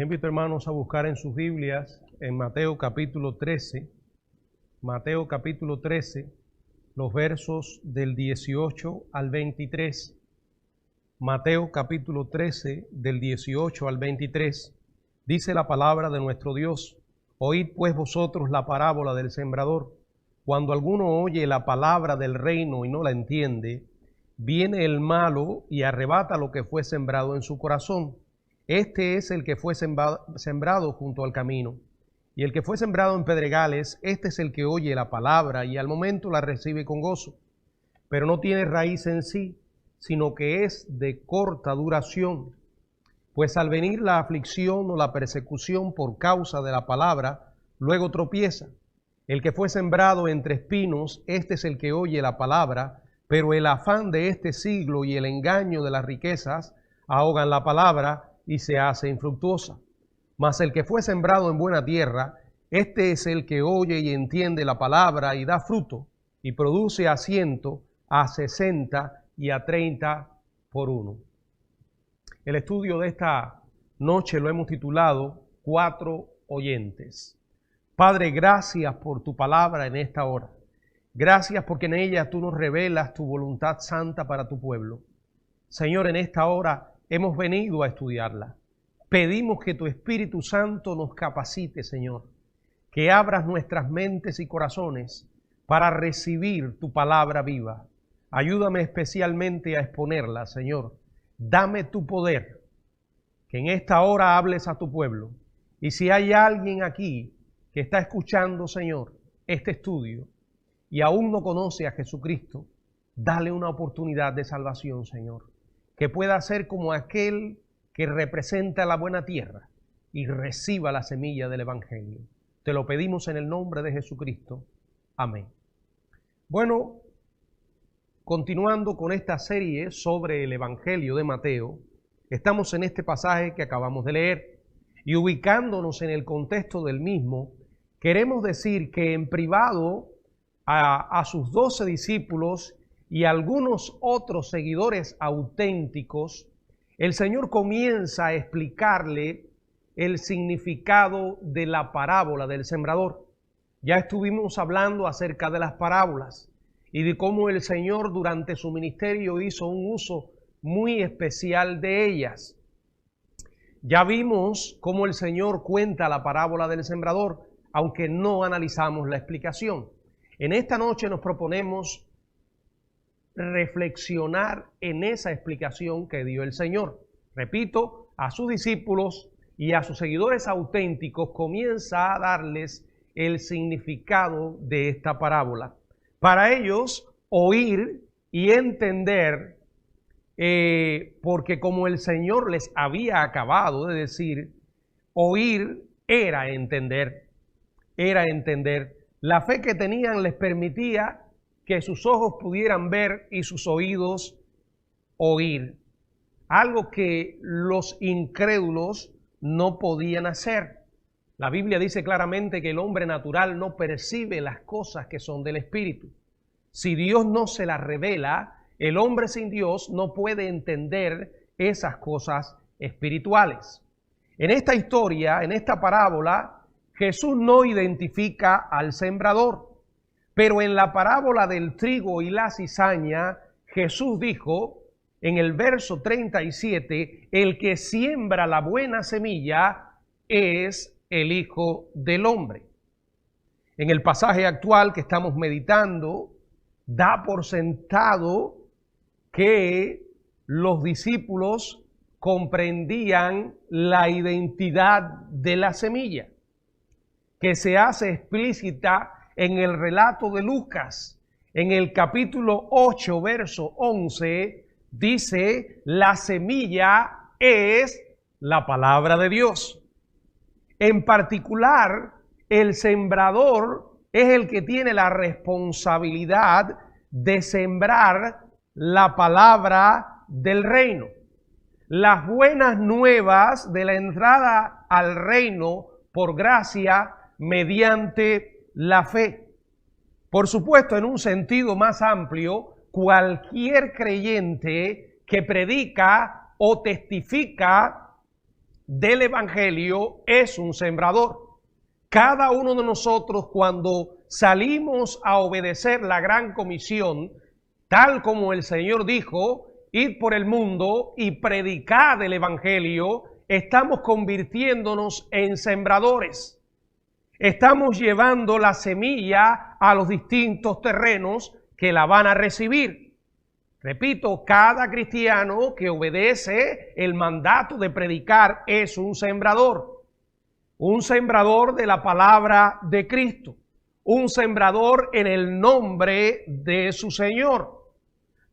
Les invito, hermanos, a buscar en sus Biblias, en Mateo capítulo 13, los versos del 18 al 23. Mateo capítulo 13, del 18 al 23, dice la palabra de nuestro Dios: Oíd pues vosotros la parábola del sembrador. Cuando alguno oye la palabra del reino y no la entiende, viene el malo y arrebata lo que fue sembrado en su corazón. Este es el que fue sembrado junto al camino. Y el que fue sembrado en pedregales, este es el que oye la palabra y al momento la recibe con gozo, pero no tiene raíz en sí, sino que es de corta duración. Pues al venir la aflicción o la persecución por causa de la palabra, luego tropieza. El que fue sembrado entre espinos, este es el que oye la palabra, pero el afán de este siglo y el engaño de las riquezas ahogan la palabra y se hace infructuosa. Mas el que fue sembrado en buena tierra, este es el que oye y entiende la palabra y da fruto, y produce a 100, a 60 y a 30 por uno. El estudio de esta noche lo hemos titulado 4 oyentes. Padre, gracias por tu palabra en esta hora. Gracias porque en ella tú nos revelas tu voluntad santa para tu pueblo. Señor, en esta hora hemos venido a estudiarla. Pedimos que tu Espíritu Santo nos capacite, Señor, que abras nuestras mentes y corazones para recibir tu palabra viva. Ayúdame especialmente a exponerla, Señor. Dame tu poder, que en esta hora hables a tu pueblo. Y si hay alguien aquí que está escuchando, Señor, este estudio y aún no conoce a Jesucristo, dale una oportunidad de salvación, Señor, que pueda ser como aquel que representa la buena tierra y reciba la semilla del Evangelio. Te lo pedimos en el nombre de Jesucristo. Amén. Bueno, continuando con esta serie sobre el Evangelio de Mateo, estamos en este pasaje que acabamos de leer y ubicándonos en el contexto del mismo, queremos decir que en privado a sus 12 discípulos y algunos otros seguidores auténticos, el Señor comienza a explicarle el significado de la parábola del sembrador. Ya estuvimos hablando acerca de las parábolas y de cómo el Señor durante su ministerio hizo un uso muy especial de ellas. Ya vimos cómo el Señor cuenta la parábola del sembrador, aunque no analizamos la explicación. En esta noche nos proponemos reflexionar en esa explicación que dio el Señor. Repito, a sus discípulos y a sus seguidores auténticos comienza a darles el significado de esta parábola. Para ellos, oír y entender, porque como el Señor les había acabado de decir, oír era entender. La fe que tenían les permitía que sus ojos pudieran ver y sus oídos oír. Algo que los incrédulos no podían hacer. La Biblia dice claramente que el hombre natural no percibe las cosas que son del Espíritu. Si Dios no se las revela, el hombre sin Dios no puede entender esas cosas espirituales. En esta historia, en esta parábola, Jesús no identifica al sembrador, pero en la parábola del trigo y la cizaña, Jesús dijo en el verso 37, el que siembra la buena semilla es el Hijo del Hombre. En el pasaje actual que estamos meditando, da por sentado que los discípulos comprendían la identidad de la semilla, que se hace explícita en el relato de Lucas. En el capítulo 8, verso 11, dice, la semilla es la palabra de Dios. En particular, el sembrador es el que tiene la responsabilidad de sembrar la palabra del reino. Las buenas nuevas de la entrada al reino por gracia mediante la fe. Por supuesto, en un sentido más amplio, cualquier creyente que predica o testifica del Evangelio es un sembrador. Cada uno de nosotros, cuando salimos a obedecer la gran comisión, tal como el Señor dijo, id por el mundo y predicad el Evangelio, estamos convirtiéndonos en sembradores. Estamos llevando la semilla a los distintos terrenos que la van a recibir. Repito, cada cristiano que obedece el mandato de predicar es un sembrador de la palabra de Cristo, un sembrador en el nombre de su Señor.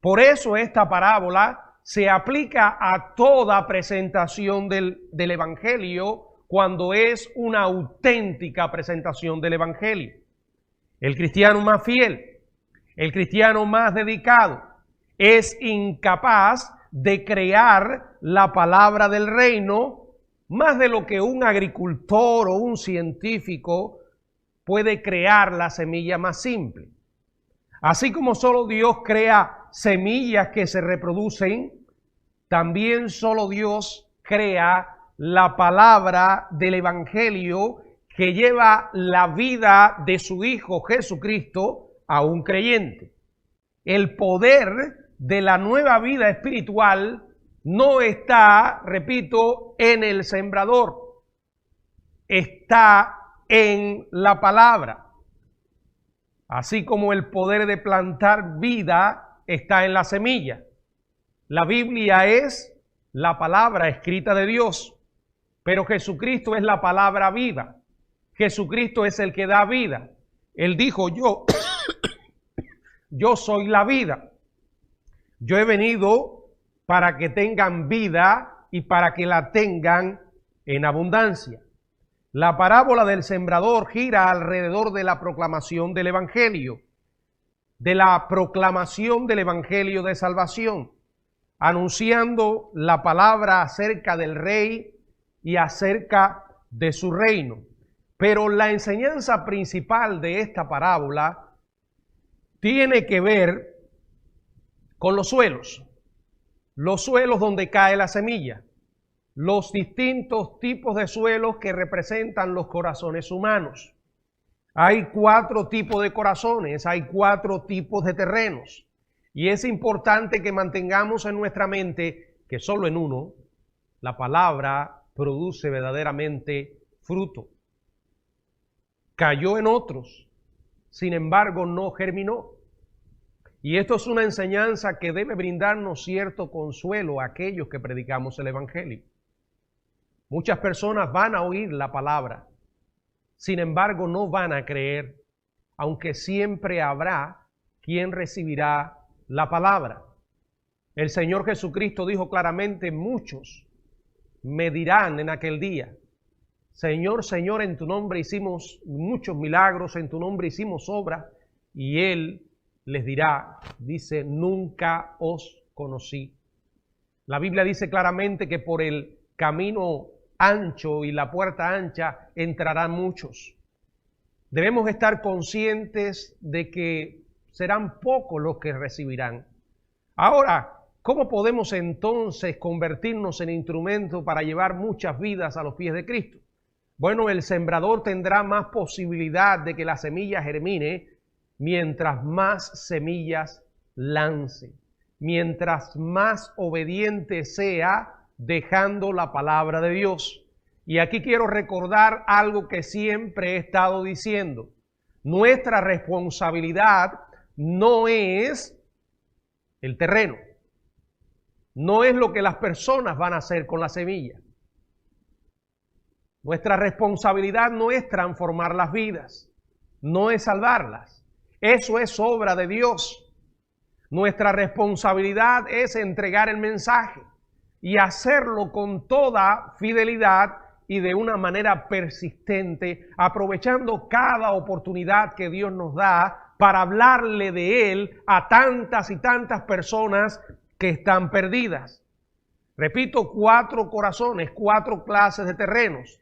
Por eso esta parábola se aplica a toda presentación del Evangelio cuando es una auténtica presentación del Evangelio. El cristiano más fiel, el cristiano más dedicado, es incapaz de crear la palabra del reino más de lo que un agricultor o un científico puede crear la semilla más simple. Así como solo Dios crea semillas que se reproducen, también solo Dios crea la palabra del Evangelio que lleva la vida de su Hijo Jesucristo a un creyente. El poder de la nueva vida espiritual no está, repito, en el sembrador, está en la palabra. Así como el poder de plantar vida está en la semilla. La Biblia es la palabra escrita de Dios, pero Jesucristo es la palabra viva. Jesucristo es el que da vida. Él dijo, yo soy la vida. Yo he venido para que tengan vida y para que la tengan en abundancia. La parábola del sembrador gira alrededor de la proclamación del Evangelio, de salvación, anunciando la palabra acerca del Rey y acerca de su reino. Pero la enseñanza principal de esta parábola tiene que ver con los suelos donde cae la semilla, los distintos tipos de suelos que representan los corazones humanos. Hay 4 tipos de corazones, hay 4 tipos de terrenos, y es importante que mantengamos en nuestra mente que solo en uno la palabra produce verdaderamente fruto. Cayó en otros, sin embargo no germinó. Y esto es una enseñanza que debe brindarnos cierto consuelo a aquellos que predicamos el Evangelio. Muchas personas van a oír la palabra, sin embargo no van a creer, aunque siempre habrá quien recibirá la palabra. El Señor Jesucristo dijo claramente, muchos me dirán en aquel día, Señor, Señor, en tu nombre hicimos muchos milagros, en tu nombre hicimos obras, y Él les dirá, dice, nunca os conocí. La Biblia dice claramente que por el camino ancho y la puerta ancha entrarán muchos. Debemos estar conscientes de que serán pocos los que recibirán. Ahora, ¿cómo podemos entonces convertirnos en instrumento para llevar muchas vidas a los pies de Cristo? Bueno, el sembrador tendrá más posibilidad de que la semilla germine mientras más semillas lance, mientras más obediente sea dejando la palabra de Dios. Y aquí quiero recordar algo que siempre he estado diciendo. Nuestra responsabilidad no es el terreno, no es lo que las personas van a hacer con la semilla. Nuestra responsabilidad no es transformar las vidas, no es salvarlas. Eso es obra de Dios. Nuestra responsabilidad es entregar el mensaje y hacerlo con toda fidelidad y de una manera persistente, aprovechando cada oportunidad que Dios nos da para hablarle de Él a tantas y tantas personas que están perdidas. Repito, 4 corazones, 4 clases de terrenos.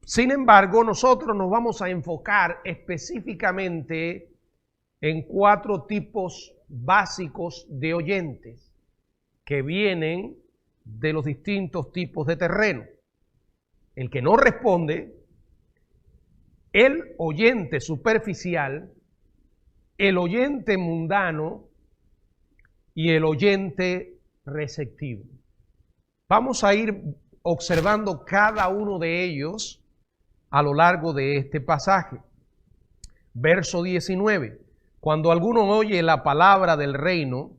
Sin embargo, nosotros nos vamos a enfocar específicamente en 4 tipos básicos de oyentes que vienen de los distintos tipos de terreno. El que no responde, el oyente superficial, el oyente mundano y el oyente receptivo. Vamos a ir observando cada uno de ellos a lo largo de este pasaje. Verso 19. Cuando alguno oye la palabra del reino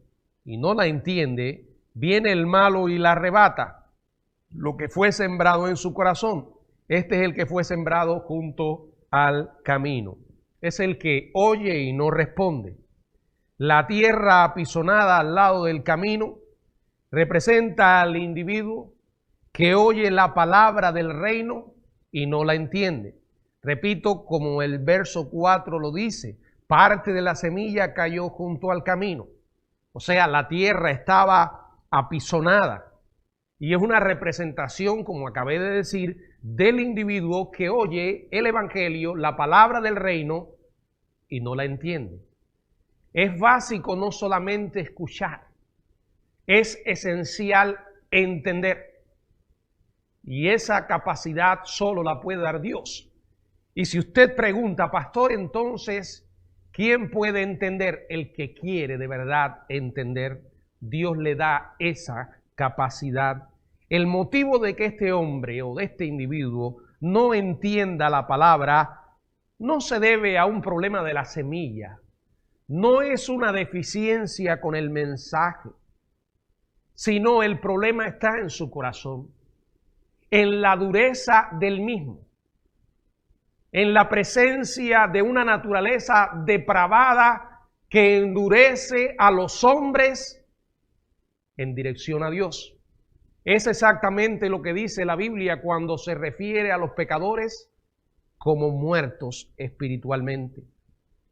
y no la entiende, viene el malo y la arrebata lo que fue sembrado en su corazón. Este es el que fue sembrado junto al camino. Es el que oye y no responde. La tierra apisonada al lado del camino representa al individuo que oye la palabra del reino y no la entiende. Repito, como el verso 4 lo dice, parte de la semilla cayó junto al camino. O sea, la tierra estaba apisonada. Y es una representación, como acabé de decir, del individuo que oye el evangelio, la palabra del reino, y no la entiende. Es básico no solamente escuchar, es esencial entender. Y esa capacidad solo la puede dar Dios. Y si usted pregunta, pastor, entonces, ¿quién puede entender? El que quiere de verdad entender, Dios le da esa capacidad. El motivo de que este hombre o de este individuo no entienda la palabra no se debe a un problema de la semilla, no es una deficiencia con el mensaje, sino el problema está en su corazón, en la dureza del mismo, en la presencia de una naturaleza depravada que endurece a los hombres en dirección a Dios. Es exactamente lo que dice la Biblia cuando se refiere a los pecadores como muertos espiritualmente.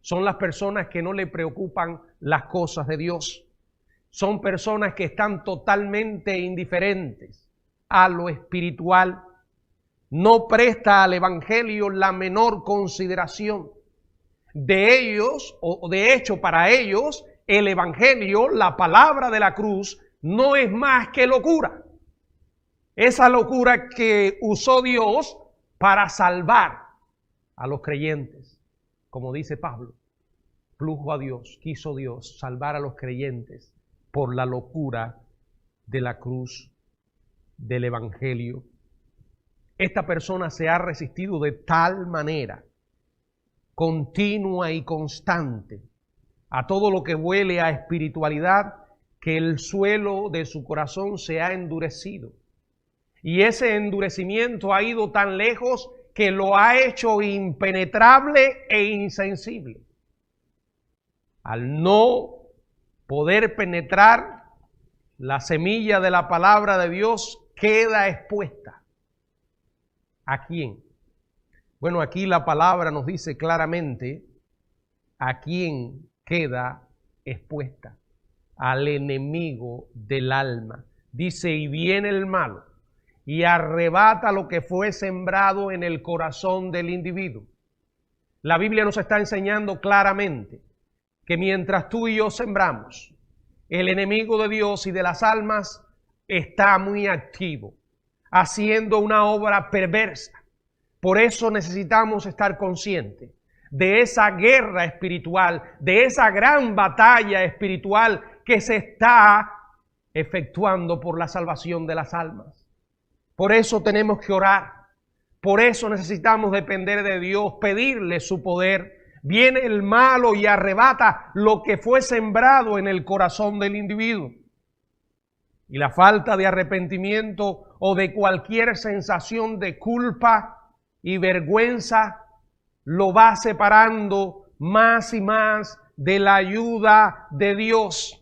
Son las personas que no le preocupan las cosas de Dios. Son personas que están totalmente indiferentes a lo espiritual. No presta al evangelio la menor consideración. De ellos, o de hecho para ellos, el evangelio, la palabra de la cruz, no es más que locura. Esa locura que usó Dios para salvar a los creyentes. Como dice Pablo, plugo a Dios, quiso Dios salvar a los creyentes por la locura de la cruz del evangelio. Esta persona se ha resistido de tal manera, continua y constante, a todo lo que huele a espiritualidad, que el suelo de su corazón se ha endurecido. Y ese endurecimiento ha ido tan lejos que lo ha hecho impenetrable e insensible. Al no poder penetrar, la semilla de la palabra de Dios queda expuesta. ¿A quién? Bueno, aquí la palabra nos dice claramente a quién queda expuesta. Al enemigo del alma. Dice, y viene el malo y arrebata lo que fue sembrado en el corazón del individuo. La Biblia nos está enseñando claramente que mientras tú y yo sembramos, el enemigo de Dios y de las almas está muy activo, haciendo una obra perversa. Por eso necesitamos estar conscientes de esa guerra espiritual, de esa gran batalla espiritual que se está efectuando por la salvación de las almas. Por eso tenemos que orar, por eso necesitamos depender de Dios, pedirle su poder. Viene el malo y arrebata lo que fue sembrado en el corazón del individuo. Y la falta de arrepentimiento o de cualquier sensación de culpa y vergüenza lo va separando más y más de la ayuda de Dios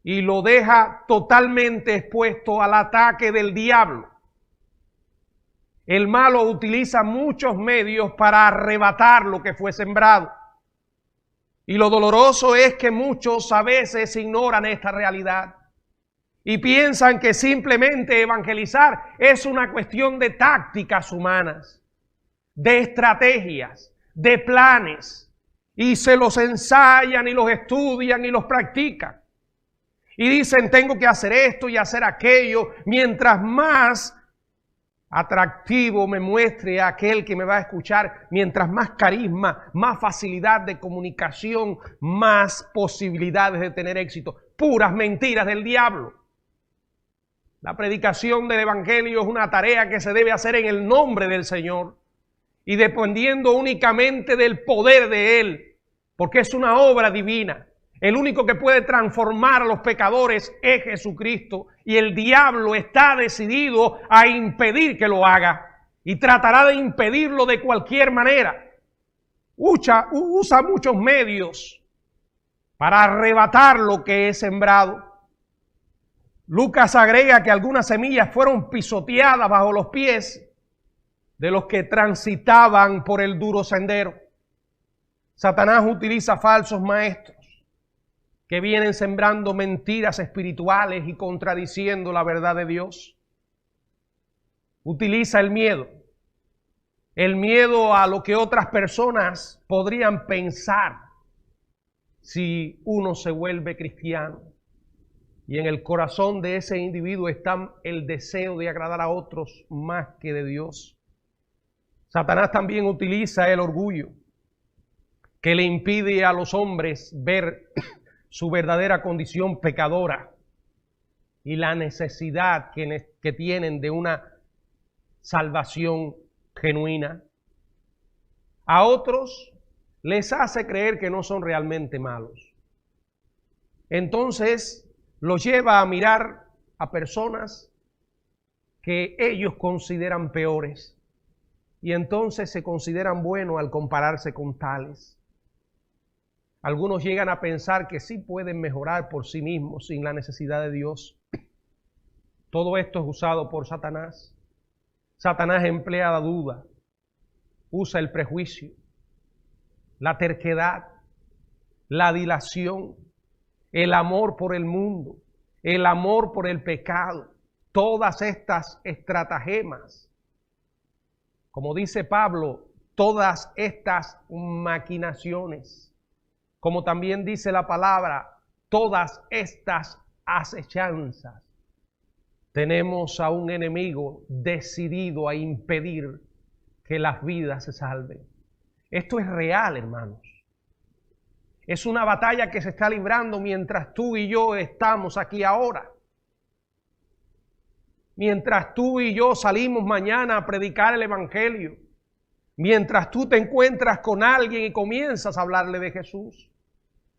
y lo deja totalmente expuesto al ataque del diablo. El malo utiliza muchos medios para arrebatar lo que fue sembrado. Y lo doloroso es que muchos a veces ignoran esta realidad y piensan que simplemente evangelizar es una cuestión de tácticas humanas, de estrategias, de planes, y se los ensayan y los estudian y los practican. Y dicen, tengo que hacer esto y hacer aquello. Mientras más atractivo me muestre a aquel que me va a escuchar, mientras más carisma, más facilidad de comunicación, más posibilidades de tener éxito. Puras mentiras del diablo. La predicación del Evangelio es una tarea que se debe hacer en el nombre del Señor y dependiendo únicamente del poder de Él, porque es una obra divina. El único que puede transformar a los pecadores es Jesucristo y el diablo está decidido a impedir que lo haga y tratará de impedirlo de cualquier manera. Usa muchos medios para arrebatar lo que es sembrado. Lucas agrega que algunas semillas fueron pisoteadas bajo los pies de los que transitaban por el duro sendero. Satanás utiliza falsos maestros que vienen sembrando mentiras espirituales y contradiciendo la verdad de Dios. Utiliza el miedo a lo que otras personas podrían pensar si uno se vuelve cristiano. Y en el corazón de ese individuo está el deseo de agradar a otros más que de Dios. Satanás también utiliza el orgullo, que le impide a los hombres ver su verdadera condición pecadora y la necesidad que tienen de una salvación genuina. A otros les hace creer que no son realmente malos. Entonces los lleva a mirar a personas que ellos consideran peores y entonces se consideran buenos al compararse con tales. Algunos llegan a pensar que sí pueden mejorar por sí mismos sin la necesidad de Dios. Todo esto es usado por Satanás. Satanás emplea la duda, usa el prejuicio, la terquedad, la dilación, el amor por el mundo, el amor por el pecado, todas estas estratagemas. Como dice Pablo, todas estas maquinaciones, como también dice la palabra, todas estas acechanzas. Tenemos a un enemigo decidido a impedir que las vidas se salven. Esto es real, hermanos. Es una batalla que se está librando mientras tú y yo estamos aquí ahora. Mientras tú y yo salimos mañana a predicar el Evangelio. Mientras tú te encuentras con alguien y comienzas a hablarle de Jesús.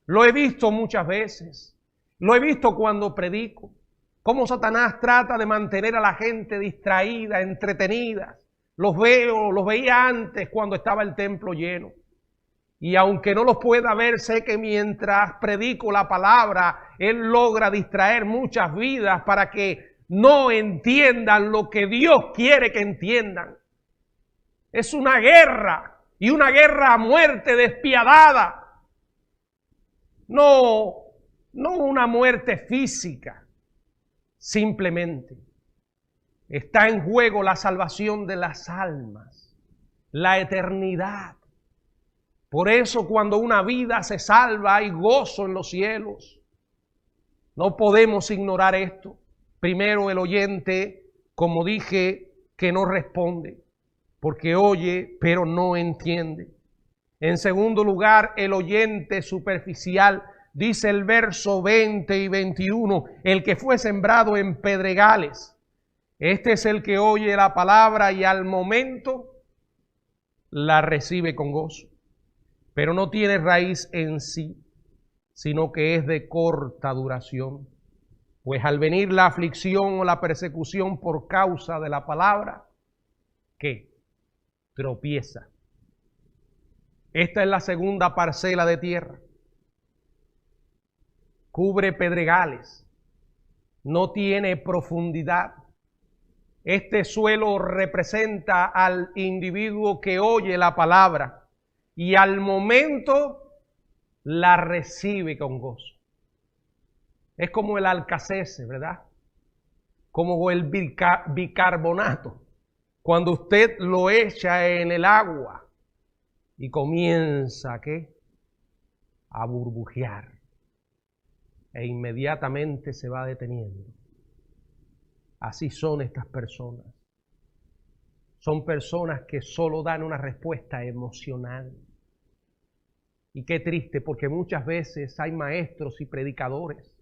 Lo he visto muchas veces. Lo he visto cuando predico. Cómo Satanás trata de mantener a la gente distraída, entretenida. Los veía antes cuando estaba el templo lleno. Y aunque no los pueda ver, sé que mientras predico la palabra, Él logra distraer muchas vidas para que no entiendan lo que Dios quiere que entiendan. Es una guerra y una guerra a muerte despiadada. No una muerte física, simplemente. Está en juego la salvación de las almas, la eternidad. Por eso cuando una vida se salva hay gozo en los cielos. No podemos ignorar esto. Primero el oyente, como dije, que no responde, porque oye pero no entiende. En segundo lugar, el oyente superficial, dice el verso 20 y 21, el que fue sembrado en pedregales. Este es el que oye la palabra y al momento la recibe con gozo. Pero no tiene raíz en sí, sino que es de corta duración. Pues al venir la aflicción o la persecución por causa de la palabra, ¿qué? Tropieza. Esta es la segunda parcela de tierra. Cubre pedregales. No tiene profundidad. Este suelo representa al individuo que oye la palabra y al momento la recibe con gozo. Es como el alcacese, ¿verdad? Como el bicarbonato. Cuando usted lo echa en el agua y comienza, ¿qué? A burbujear. e inmediatamente se va deteniendo. Así son estas personas. Son personas que solo dan una respuesta emocional. Y qué triste, porque muchas veces hay maestros y predicadores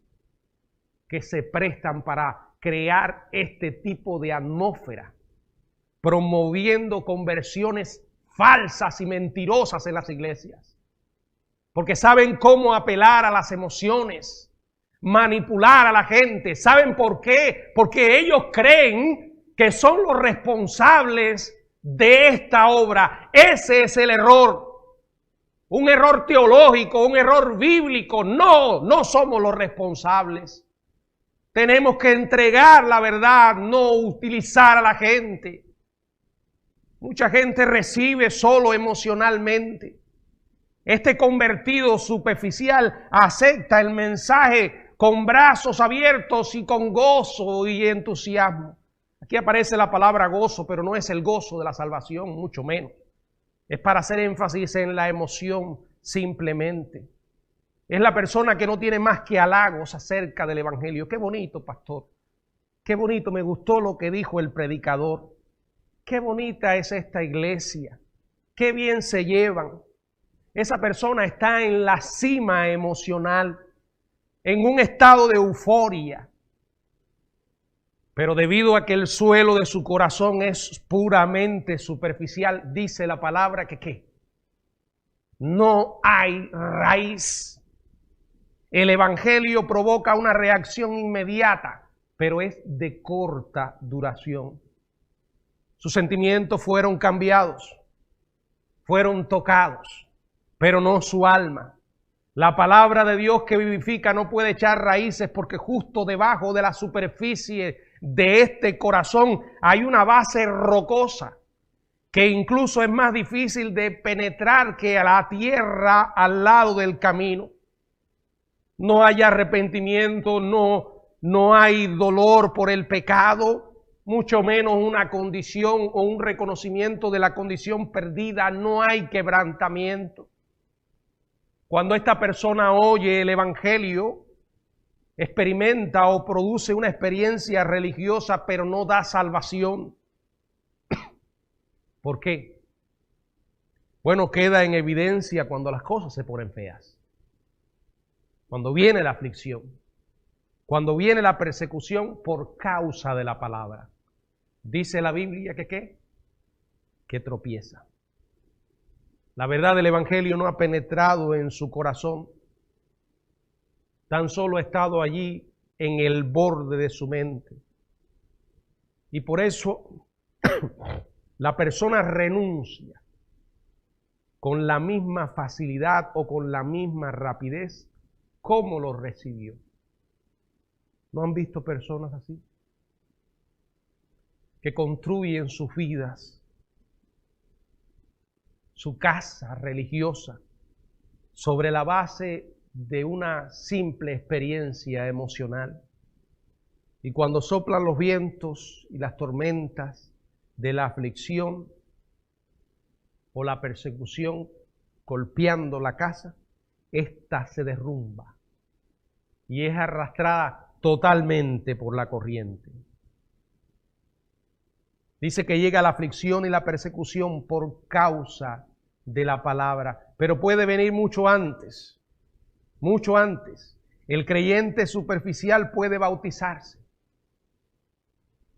que se prestan para crear este tipo de atmósfera, promoviendo conversiones falsas y mentirosas en las iglesias. Porque saben cómo apelar a las emociones, manipular a la gente. ¿Saben por qué? Porque ellos creen que son los responsables de esta obra. Ese es el error. Un error teológico, un error bíblico. No somos los responsables. Tenemos que entregar la verdad, no utilizar a la gente. Mucha gente recibe solo emocionalmente. Este convertido superficial acepta el mensaje con brazos abiertos y con gozo y entusiasmo. Aquí aparece la palabra gozo, pero no es el gozo de la salvación, mucho menos. Es para hacer énfasis en la emoción simplemente. Es la persona que no tiene más que halagos acerca del Evangelio. Qué bonito, pastor. Qué bonito, me gustó lo que dijo el predicador. Qué bonita es esta iglesia. Qué bien se llevan. Esa persona está en la cima emocional, en un estado de euforia. Pero debido a que el suelo de su corazón es puramente superficial, dice la palabra que ¿qué? No hay raíz. El Evangelio provoca una reacción inmediata, pero es de corta duración. Sus sentimientos fueron cambiados, fueron tocados, pero no su alma. La palabra de Dios que vivifica no puede echar raíces porque justo debajo de la superficie de este corazón hay una base rocosa que incluso es más difícil de penetrar que a la tierra al lado del camino. No hay arrepentimiento, no hay dolor por el pecado, mucho menos una condición o un reconocimiento de la condición perdida, no hay quebrantamiento. Cuando esta persona oye el Evangelio, experimenta o produce una experiencia religiosa, pero no da salvación. ¿Por qué? Bueno, queda en evidencia cuando las cosas se ponen feas. Cuando viene la aflicción, cuando viene la persecución por causa de la palabra. Dice la Biblia que ¿qué? Que tropieza. La verdad del Evangelio no ha penetrado en su corazón. Tan solo ha estado allí en el borde de su mente. Y por eso la persona renuncia con la misma facilidad o con la misma rapidez como lo recibió. ¿No han visto personas así? Que construyen sus vidas, su casa religiosa, sobre la base de una simple experiencia emocional. Y cuando soplan los vientos y las tormentas de la aflicción o la persecución golpeando la casa, ésta se derrumba y es arrastrada totalmente por la corriente. Dice que llega la aflicción y la persecución por causa de la palabra, pero puede venir mucho antes, mucho antes. El creyente superficial puede bautizarse,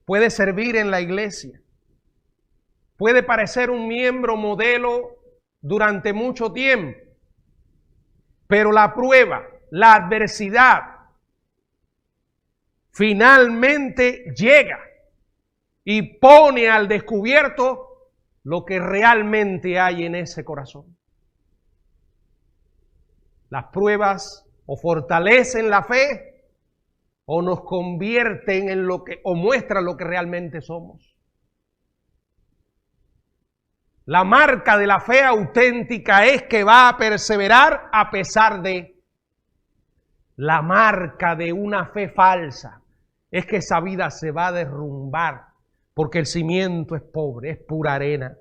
puede servir en la iglesia, puede parecer un miembro modelo durante mucho tiempo, pero la prueba, la adversidad, finalmente llega y pone al descubierto lo que realmente hay en ese corazón. Las pruebas o fortalecen la fe o nos convierten en lo que, o muestran lo que realmente somos. La marca de la fe auténtica es que va a perseverar a pesar de. La marca de una fe falsa es que esa vida se va a derrumbar porque el cimiento es pobre, es pura arena.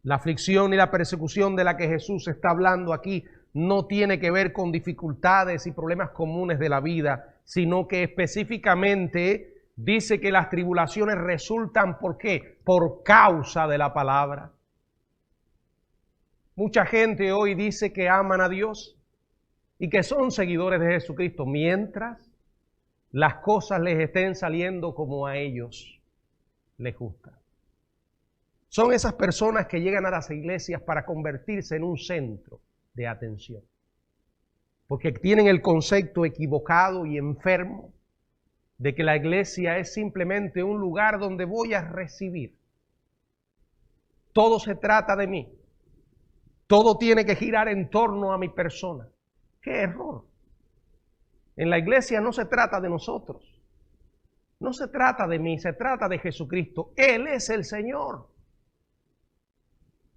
La aflicción y la persecución de la que Jesús está hablando aquí no tiene que ver con dificultades y problemas comunes de la vida, sino que específicamente dice que las tribulaciones resultan, ¿por qué? Por causa de la palabra. Mucha gente hoy dice que aman a Dios y que son seguidores de Jesucristo, mientras las cosas les estén saliendo como a ellos les gusta. Son esas personas que llegan a las iglesias para convertirse en un centro de atención, porque tienen el concepto equivocado y enfermo de que la iglesia es simplemente un lugar donde voy a recibir. Todo se trata de mí. Todo tiene que girar en torno a mi persona. ¡Qué error! En la iglesia no se trata de nosotros. No se trata de mí, se trata de Jesucristo. Él es el Señor.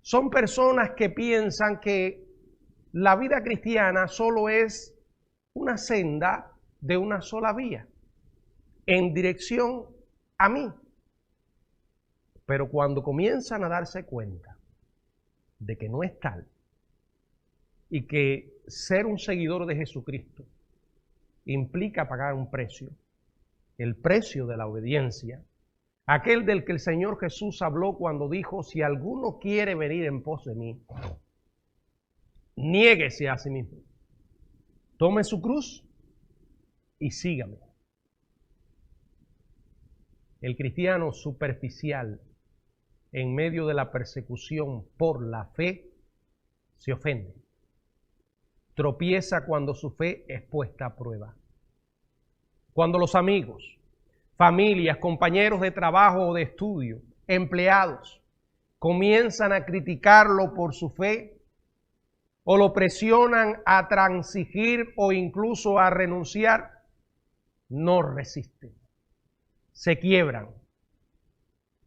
Son personas que piensan que la vida cristiana solo es una senda de una sola vía, en dirección a mí. Pero cuando comienzan a darse cuenta de que no es tal, y que ser un seguidor de Jesucristo implica pagar un precio, el precio de la obediencia, aquel del que el Señor Jesús habló cuando dijo: si alguno quiere venir en pos de mí, niéguese a sí mismo, tome su cruz y sígame. El cristiano superficial, en medio de la persecución por la fe, se ofende. Tropieza cuando su fe es puesta a prueba. Cuando los amigos, familias, compañeros de trabajo o de estudio, empleados, comienzan a criticarlo por su fe, o lo presionan a transigir o incluso a renunciar, no resisten. Se quiebran,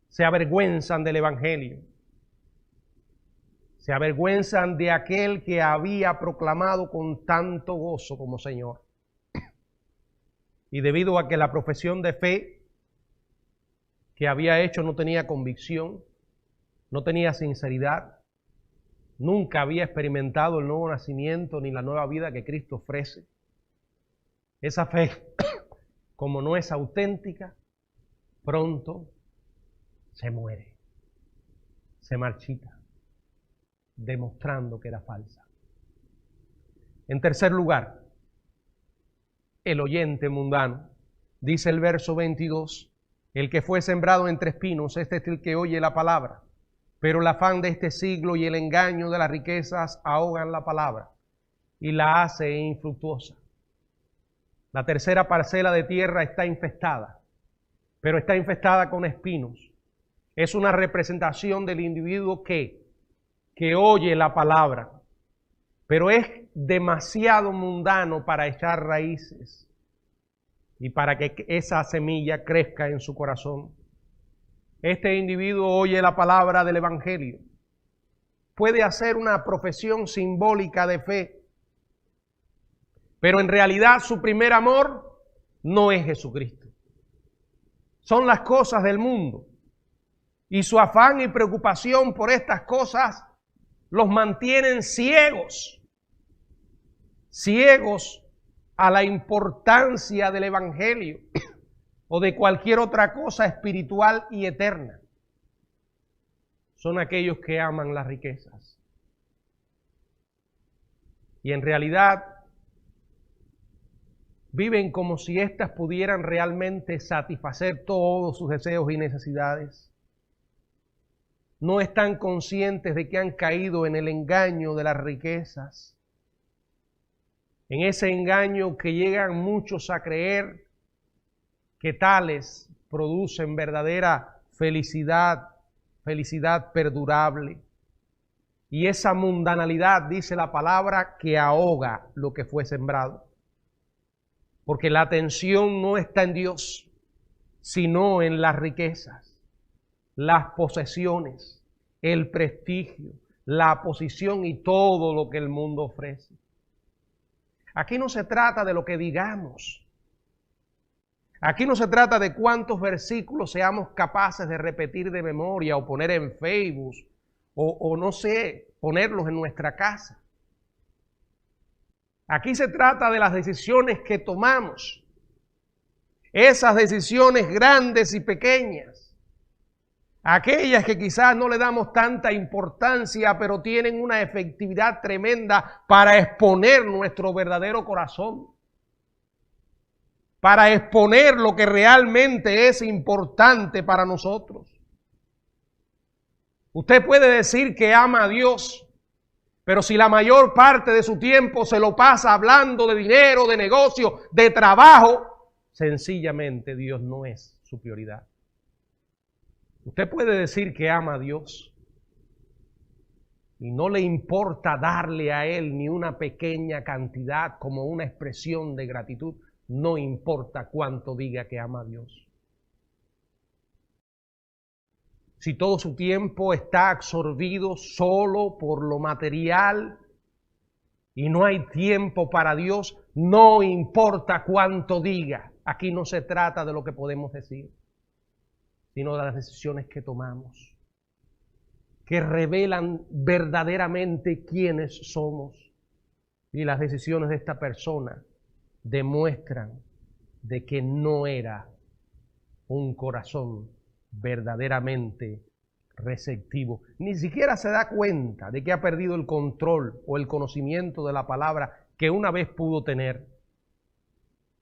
se avergüenzan del Evangelio, se avergüenzan de aquel que había proclamado con tanto gozo como Señor. Y debido a que la profesión de fe que había hecho no tenía convicción, no tenía sinceridad, nunca había experimentado el nuevo nacimiento ni la nueva vida que Cristo ofrece, esa fe, como no es auténtica, pronto se muere, se marchita, demostrando que era falsa. En tercer lugar, el oyente mundano. Dice el verso 22, el que fue sembrado entre espinos, este es el que oye la palabra, pero el afán de este siglo y el engaño de las riquezas ahogan la palabra y la hace infructuosa. La tercera parcela de tierra está infestada, pero está infestada con espinos. Es una representación del individuo que oye la palabra, pero es demasiado mundano para echar raíces y para que esa semilla crezca en su corazón. Este individuo oye la palabra del Evangelio, puede hacer una profesión simbólica de fe, pero en realidad su primer amor no es Jesucristo. Son las cosas del mundo, y su afán y preocupación por estas cosas los mantienen ciegos a la importancia del Evangelio o de cualquier otra cosa espiritual y eterna. Son aquellos que aman las riquezas. Y en realidad viven como si éstas pudieran realmente satisfacer todos sus deseos y necesidades. No están conscientes de que han caído en el engaño de las riquezas. En ese engaño que llegan muchos a creer que tales producen verdadera felicidad, felicidad perdurable. Y esa mundanalidad, dice la palabra, que ahoga lo que fue sembrado. Porque la atención no está en Dios, sino en las riquezas, las posesiones, el prestigio, la posición y todo lo que el mundo ofrece. Aquí no se trata de lo que digamos. Aquí no se trata de cuántos versículos seamos capaces de repetir de memoria o poner en Facebook o no sé, ponerlos en nuestra casa. Aquí se trata de las decisiones que tomamos. Esas decisiones grandes y pequeñas. Aquellas que quizás no le damos tanta importancia, pero tienen una efectividad tremenda para exponer nuestro verdadero corazón. Para exponer lo que realmente es importante para nosotros. Usted puede decir que ama a Dios, pero si la mayor parte de su tiempo se lo pasa hablando de dinero, de negocio, de trabajo, sencillamente Dios no es su prioridad. Usted puede decir que ama a Dios y no le importa darle a Él ni una pequeña cantidad como una expresión de gratitud, no importa cuánto diga que ama a Dios. Si todo su tiempo está absorbido solo por lo material y no hay tiempo para Dios, no importa cuánto diga. Aquí no se trata de lo que podemos decir, sino de las decisiones que tomamos, que revelan verdaderamente quiénes somos. Y las decisiones de esta persona demuestran de que no era un corazón verdaderamente receptivo. Ni siquiera se da cuenta de que ha perdido el control o el conocimiento de la palabra que una vez pudo tener.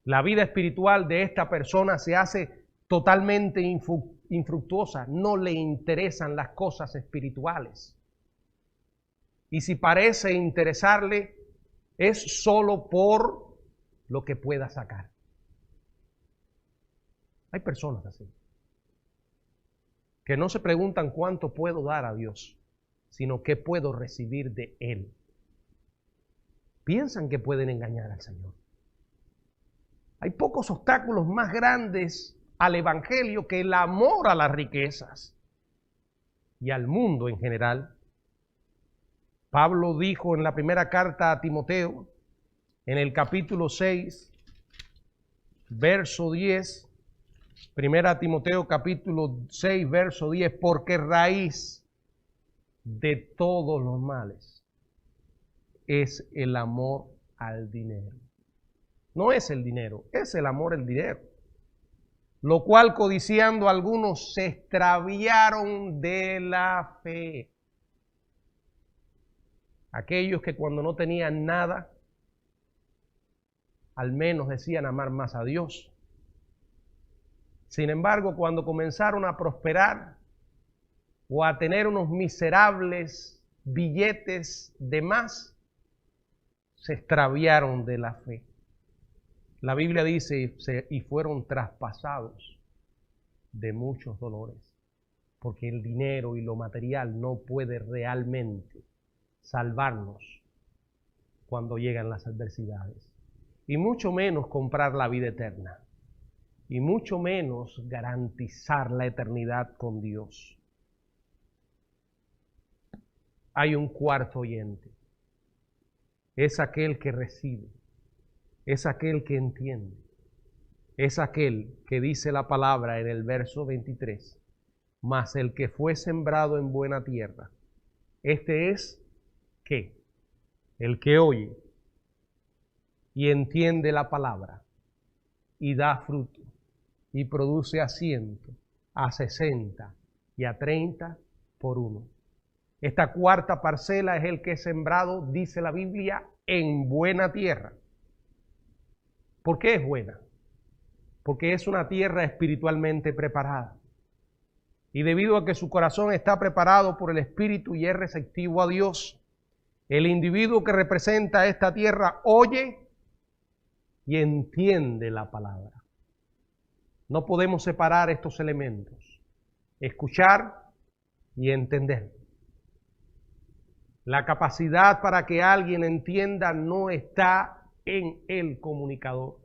La vida espiritual de esta persona se hace totalmente infructuosa. No le interesan las cosas espirituales. Y si parece interesarle, es solo por lo que pueda sacar. Hay personas así, que no se preguntan cuánto puedo dar a Dios, sino qué puedo recibir de Él. Piensan que pueden engañar al Señor. Hay pocos obstáculos más grandes al Evangelio que el amor a las riquezas y al mundo en general. Pablo dijo en la primera carta a Timoteo, en el capítulo 6, verso 10, Primera Timoteo capítulo 6, verso 10, porque raíz de todos los males es el amor al dinero. No es el dinero, es el amor al dinero. Lo cual codiciando algunos se extraviaron de la fe. Aquellos que cuando no tenían nada, al menos decían amar más a Dios. Sin embargo, cuando comenzaron a prosperar o a tener unos miserables billetes de más, se extraviaron de la fe. La Biblia dice, y fueron traspasados de muchos dolores, porque el dinero y lo material no puede realmente salvarnos cuando llegan las adversidades, y mucho menos comprar la vida eterna. Y mucho menos garantizar la eternidad con Dios. Hay un cuarto oyente. Es aquel que recibe. Es aquel que entiende. Es aquel que dice la palabra en el verso 23. Mas el que fue sembrado en buena tierra. Este es, ¿qué? El que oye y entiende la palabra y da fruto. Y produce a 100, a 60 y a 30 por uno. Esta cuarta parcela es el que es sembrado, dice la Biblia, en buena tierra. ¿Por qué es buena? Porque es una tierra espiritualmente preparada. Y debido a que su corazón está preparado por el Espíritu y es receptivo a Dios, el individuo que representa esta tierra oye y entiende la palabra. No podemos separar estos elementos, escuchar y entender. La capacidad para que alguien entienda no está en el comunicador.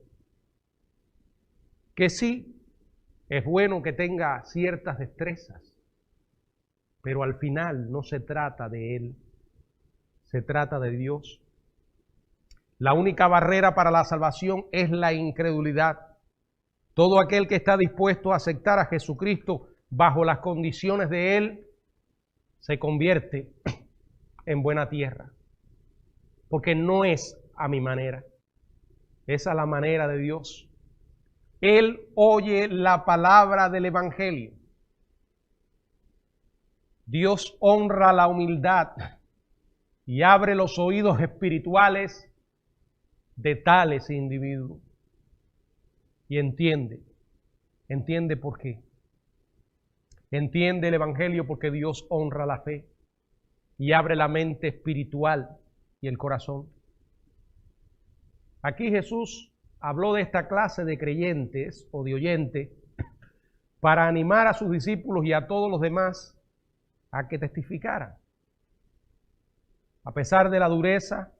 Que sí, es bueno que tenga ciertas destrezas, pero al final no se trata de él, se trata de Dios. La única barrera para la salvación es la incredulidad. Todo aquel que está dispuesto a aceptar a Jesucristo bajo las condiciones de Él, se convierte en buena tierra. Porque no es a mi manera. Esa es la manera de Dios. Él oye la palabra del Evangelio. Dios honra la humildad y abre los oídos espirituales de tales individuos. Y entiende por qué. Entiende el Evangelio porque Dios honra la fe y abre la mente espiritual y el corazón. Aquí Jesús habló de esta clase de creyentes o de oyentes para animar a sus discípulos y a todos los demás a que testificaran. A pesar de la dureza,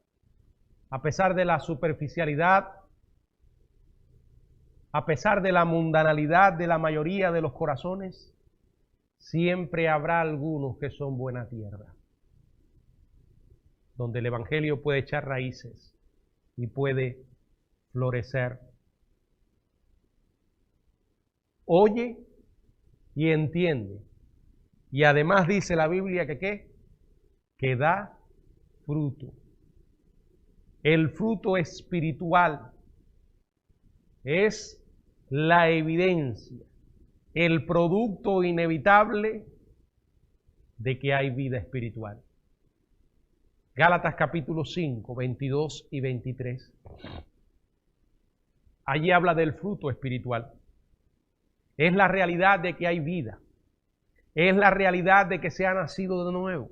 a pesar de la superficialidad, a pesar de la mundanalidad de la mayoría de los corazones, siempre habrá algunos que son buena tierra, donde el Evangelio puede echar raíces y puede florecer. Oye y entiende. Y además dice la Biblia que ¿qué? Que da fruto. El fruto espiritual es la evidencia, el producto inevitable de que hay vida espiritual. Gálatas capítulo 5, 22 y 23. Allí habla del fruto espiritual. Es la realidad de que hay vida. Es la realidad de que se ha nacido de nuevo.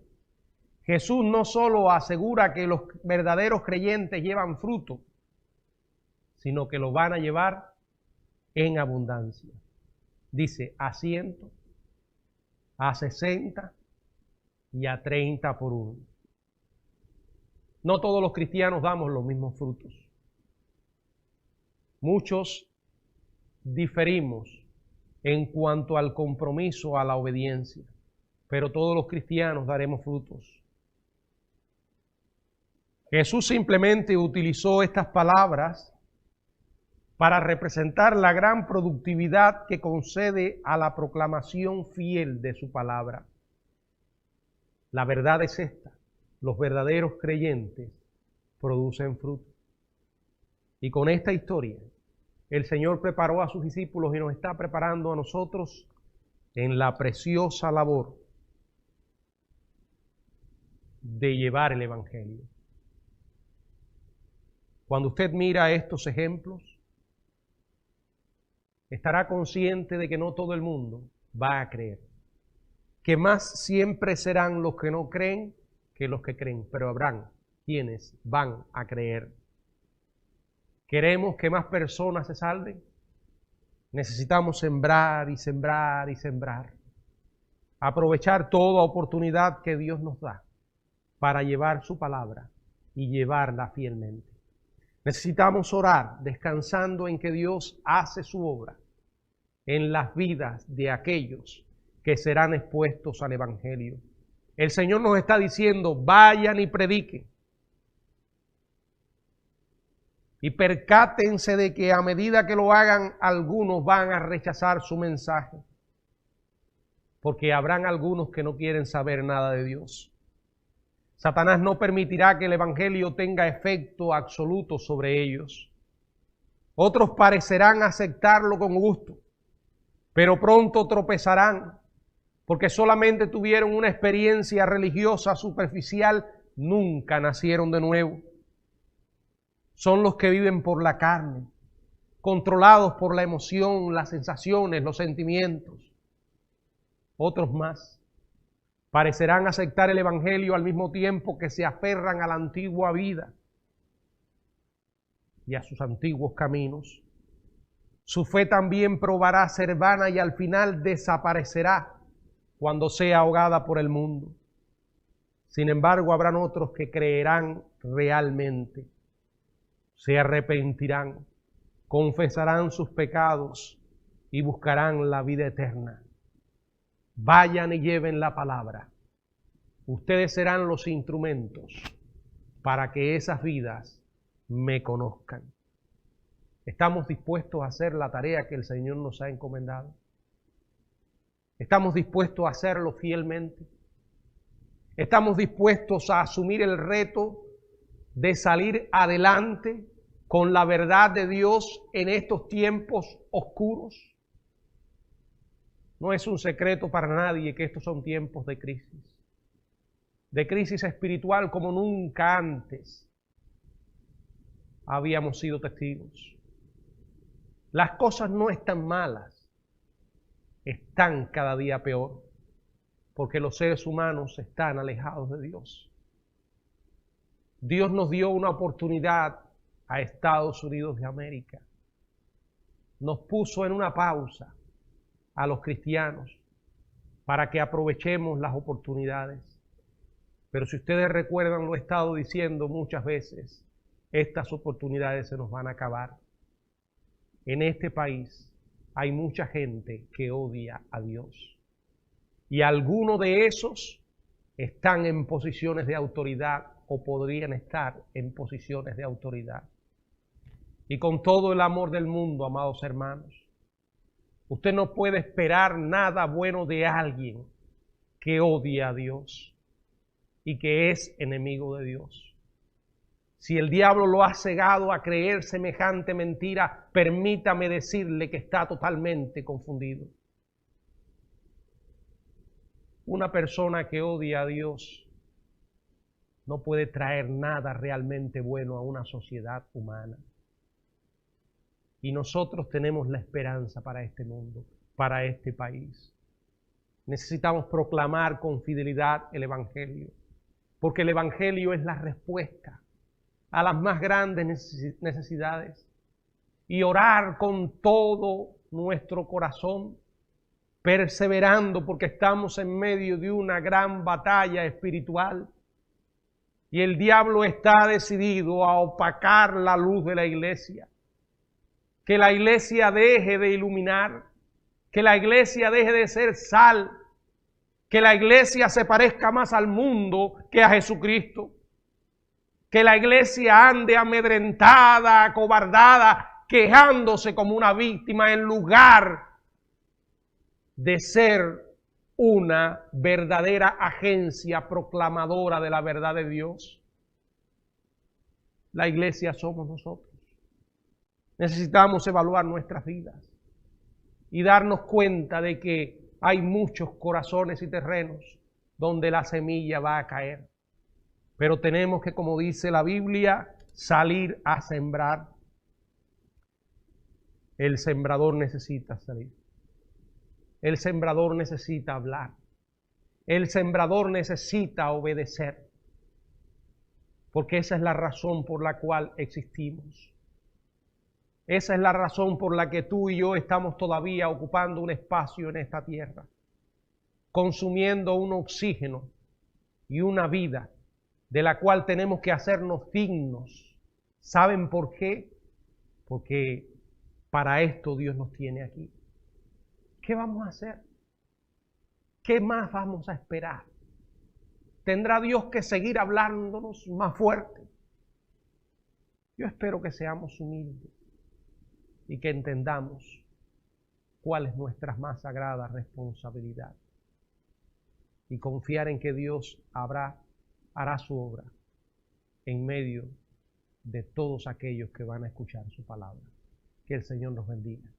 Jesús no solo asegura que los verdaderos creyentes llevan fruto, sino que lo van a llevar en abundancia. Dice a 100, a 60 y a 30 por uno. No todos los cristianos damos los mismos frutos. Muchos diferimos en cuanto al compromiso, a la obediencia, pero todos los cristianos daremos frutos. Jesús simplemente utilizó estas palabras para representar la gran productividad que concede a la proclamación fiel de su palabra. La verdad es esta: los verdaderos creyentes producen fruto. Y con esta historia, el Señor preparó a sus discípulos y nos está preparando a nosotros en la preciosa labor de llevar el Evangelio. Cuando usted mira estos ejemplos, estará consciente de que no todo el mundo va a creer, que más siempre serán los que no creen que los que creen, pero habrán quienes van a creer. ¿Queremos que más personas se salven? Necesitamos sembrar y sembrar y sembrar. Aprovechar toda oportunidad que Dios nos da para llevar su palabra y llevarla fielmente. Necesitamos orar descansando en que Dios hace su obra en las vidas de aquellos que serán expuestos al Evangelio. El Señor nos está diciendo: vayan y prediquen. Y percátense de que a medida que lo hagan, algunos van a rechazar su mensaje. Porque habrán algunos que no quieren saber nada de Dios. Satanás no permitirá que el Evangelio tenga efecto absoluto sobre ellos. Otros parecerán aceptarlo con gusto, pero pronto tropezarán, porque solamente tuvieron una experiencia religiosa superficial, nunca nacieron de nuevo. Son los que viven por la carne, controlados por la emoción, las sensaciones, los sentimientos. Otros más parecerán aceptar el Evangelio al mismo tiempo que se aferran a la antigua vida y a sus antiguos caminos. Su fe también probará ser vana y al final desaparecerá cuando sea ahogada por el mundo. Sin embargo, habrán otros que creerán realmente, se arrepentirán, confesarán sus pecados y buscarán la vida eterna. Vayan y lleven la palabra. Ustedes serán los instrumentos para que esas vidas me conozcan. ¿Estamos dispuestos a hacer la tarea que el Señor nos ha encomendado? ¿Estamos dispuestos a hacerlo fielmente? ¿Estamos dispuestos a asumir el reto de salir adelante con la verdad de Dios en estos tiempos oscuros. No es un secreto para nadie que estos son tiempos de crisis espiritual como nunca antes habíamos sido testigos. Las cosas no están malas, están cada día peor, porque los seres humanos están alejados de Dios. Dios nos dio una oportunidad a Estados Unidos de América. Nos puso en una pausa a los cristianos para que aprovechemos las oportunidades. Pero si ustedes recuerdan, lo he estado diciendo muchas veces, estas oportunidades se nos van a acabar. En este país hay mucha gente que odia a Dios. Y algunos de esos están en posiciones de autoridad o podrían estar en posiciones de autoridad. Y con todo el amor del mundo, amados hermanos, usted no puede esperar nada bueno de alguien que odia a Dios y que es enemigo de Dios. Si el diablo lo ha cegado a creer semejante mentira, permítame decirle que está totalmente confundido. Una persona que odia a Dios no puede traer nada realmente bueno a una sociedad humana. Y nosotros tenemos la esperanza para este mundo, para este país. Necesitamos proclamar con fidelidad el Evangelio, porque el Evangelio es la respuesta a las más grandes necesidades, y orar con todo nuestro corazón, perseverando, porque estamos en medio de una gran batalla espiritual, y el diablo está decidido a opacar la luz de la iglesia. Que la iglesia deje de iluminar, que la iglesia deje de ser sal, que la iglesia se parezca más al mundo que a Jesucristo. Que la iglesia ande amedrentada, acobardada, quejándose como una víctima en lugar de ser una verdadera agencia proclamadora de la verdad de Dios. La iglesia somos nosotros. Necesitamos evaluar nuestras vidas y darnos cuenta de que hay muchos corazones y terrenos donde la semilla va a caer. Pero tenemos que, como dice la Biblia, salir a sembrar. El sembrador necesita salir. El sembrador necesita hablar. El sembrador necesita obedecer. Porque esa es la razón por la cual existimos. Esa es la razón por la que tú y yo estamos todavía ocupando un espacio en esta tierra, consumiendo un oxígeno y una vida de la cual tenemos que hacernos dignos. ¿Saben por qué? Porque para esto Dios nos tiene aquí. ¿Qué vamos a hacer? ¿Qué más vamos a esperar? ¿Tendrá Dios que seguir hablándonos más fuerte? Yo espero que seamos humildes y que entendamos cuál es nuestra más sagrada responsabilidad y confiar en que Dios hará su obra en medio de todos aquellos que van a escuchar su palabra. Que el Señor nos bendiga.